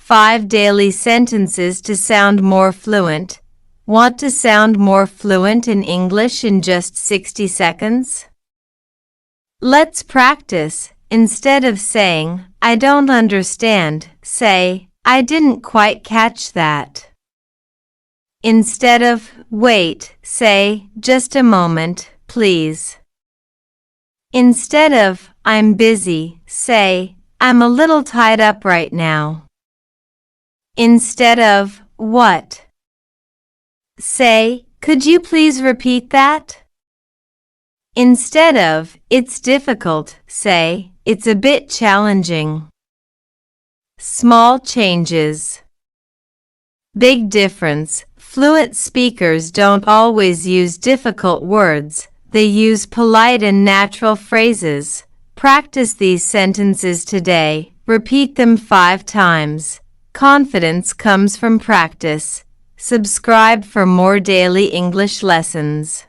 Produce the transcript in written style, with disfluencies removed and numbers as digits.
5 daily sentences to sound more fluent. Want to sound more fluent in English in just 60 seconds? Let's practice. Instead of saying, I don't understand, say, I didn't quite catch that. Instead of, wait, say, just a moment, please. Instead of, I'm busy, say, I'm a little tied up right now. Instead of, what? Say, could you please repeat that? Instead of, it's difficult, say, it's a bit challenging. Small changes. Big difference. Fluent speakers don't always use difficult words. They use polite and natural phrases. Practice these sentences today. Repeat them 5 times. Confidence comes from practice. Subscribe for more daily English lessons.